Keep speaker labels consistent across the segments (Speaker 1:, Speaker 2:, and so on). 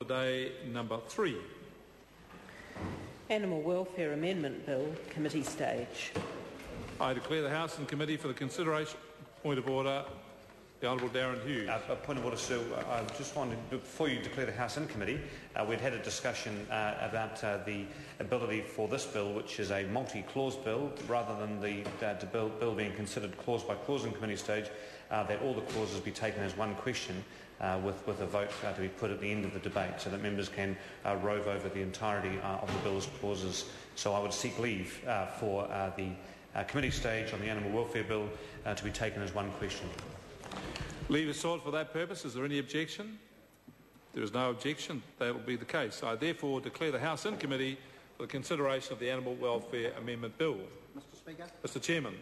Speaker 1: day number 3.
Speaker 2: Animal Welfare Amendment Bill, committee stage.
Speaker 1: I declare the House in committee for the consideration. Point of order. The Honourable Darren Hughes.
Speaker 3: A point of order, sir. I just wanted, before you declare the House in committee, we'd had a discussion about the ability for this bill, which is a multi-clause bill, rather than the bill being considered clause by clause in committee stage, that all the clauses be taken as one question with a vote to be put at the end of the debate, so that members can rove over the entirety of the bill's clauses. So I would seek leave for the committee stage on the Animal Welfare Bill to be taken as one question.
Speaker 1: Leave is sought for that purpose. Is there any objection? There is no objection. That will be the case. I therefore declare the House in committee for the consideration of the Animal Welfare Amendment Bill.
Speaker 4: Mr. Speaker.
Speaker 1: Mr. Chairman.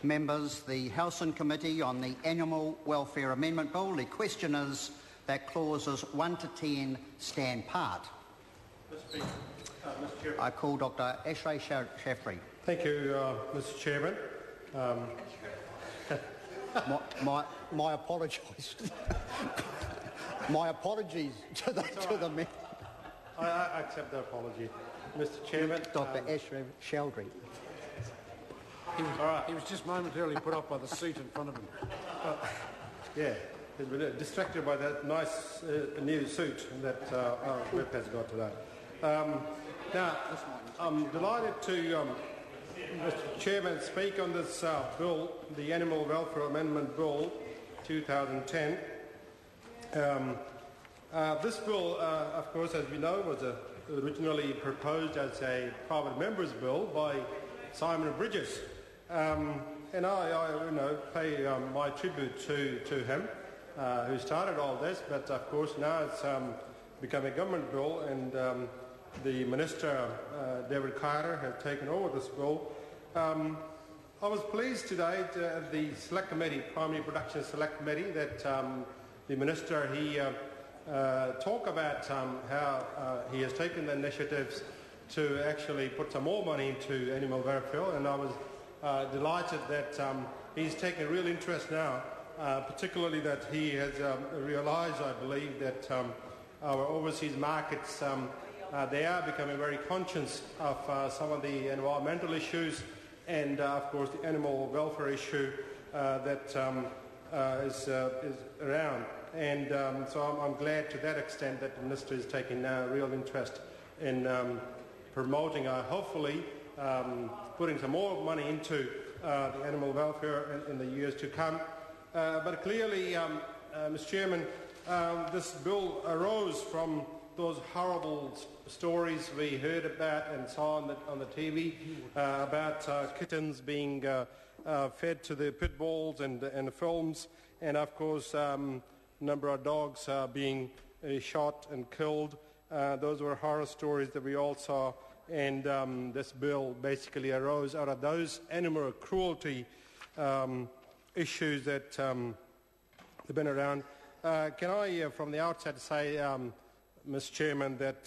Speaker 4: Members, the House in committee on the Animal Welfare Amendment Bill. The question is that clauses 1 to 10 stand part.
Speaker 5: Mr. Chairman.
Speaker 4: I call Dr. Ashley Shaftry.
Speaker 5: Thank you, Mr. Chairman.
Speaker 4: My apologies. My apologies to the member.
Speaker 5: I accept the apology, Mr. Chairman.
Speaker 4: Dr. Ashley Shaftry.
Speaker 6: He was just momentarily put up by the seat in front of him.
Speaker 5: Yeah, he's been distracted by that nice new suit that Whip has got today. Now, I'm delighted to, Mr. Chairman, speak on this bill, the Animal Welfare Amendment Bill 2010. This bill, of course, as we know, was originally proposed as a private member's bill by Simon Bridges. And I pay my tribute to him, who started all this, but of course now it's become a government bill, and the Minister, David Carter, has taken over this bill. I was pleased today at the Select Committee, Primary Production Select Committee, that the Minister, he talked about how he has taken the initiatives to actually put some more money into animal welfare, and I was delighted that he's taken a real interest now, particularly that he has realised, I believe, that our overseas markets, they are becoming very conscious of some of the environmental issues and, of course, the animal welfare issue that is around. And so I'm glad to that extent that the Minister is taking real interest in promoting, hopefully, putting some more money into the animal welfare in the years to come. But clearly, Mr. Chairman, this bill arose from those horrible stories we heard about and saw on the TV about kittens being fed to the pit bulls and the films, and of course a number of dogs being shot and killed. Those were horror stories that we all saw, and this bill basically arose out of those animal cruelty issues that have been around. Can I, from the outset, say, Mr. Chairman, that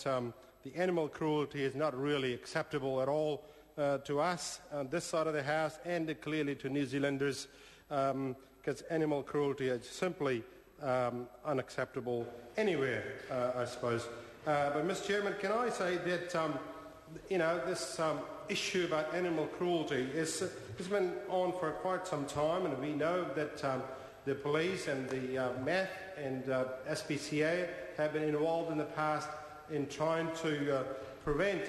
Speaker 5: the animal cruelty is not really acceptable at all to us on this side of the House, and clearly to New Zealanders, because animal cruelty is simply unacceptable anywhere, I suppose. But, Mr. Chairman, can I say that this issue about animal cruelty has been on for quite some time, and we know that the police and the MAF and SPCA have been involved in the past in trying to prevent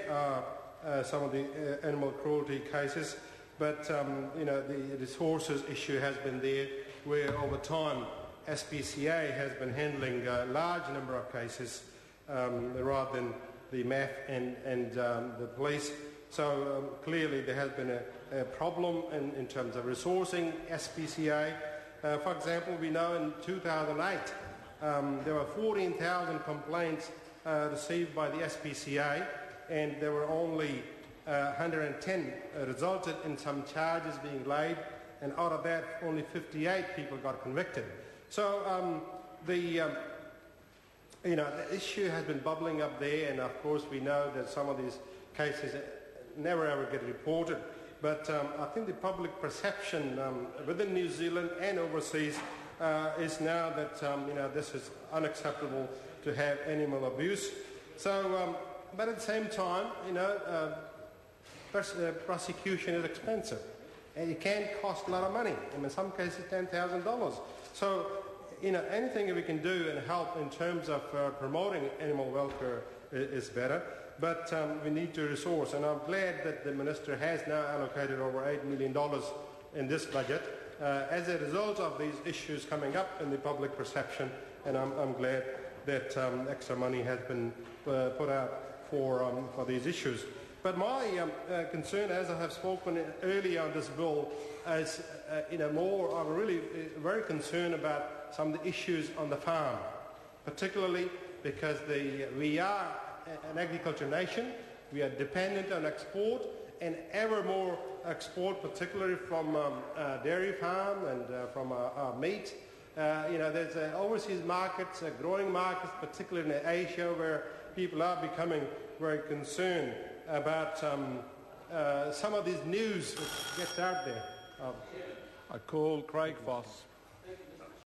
Speaker 5: some of the animal cruelty cases. But, the resources issue has been there, where over time SPCA has been handling a large number of cases rather than the MAF and the police. So clearly there has been a problem in terms of resourcing SPCA. For example, we know in 2008 there were 14,000 complaints received by the SPCA, and there were only 110 resulted in some charges being laid, and out of that only 58 people got convicted. So the issue has been bubbling up there, and of course we know that some of these cases never ever get reported. But I think the public perception within New Zealand and overseas is now that this is unacceptable to have animal abuse. So, but at the same time, prosecution is expensive, and it can cost a lot of money. And in some cases, $10,000. So, anything we can do and help in terms of promoting animal welfare is better. But we need to resource, and I'm glad that the Minister has now allocated over $8 million in this budget as a result of these issues coming up in the public perception, and I'm glad that extra money has been put out for these issues. But my concern, as I have spoken earlier on this bill, is I'm really very concerned about some of the issues on the farm, particularly because we are an agriculture nation. We are dependent on export, and ever more export, particularly from dairy farm and from our meat. There's overseas markets, growing markets, particularly in Asia, where people are becoming very concerned about some of these news which gets out there.
Speaker 1: I call Craig Foss.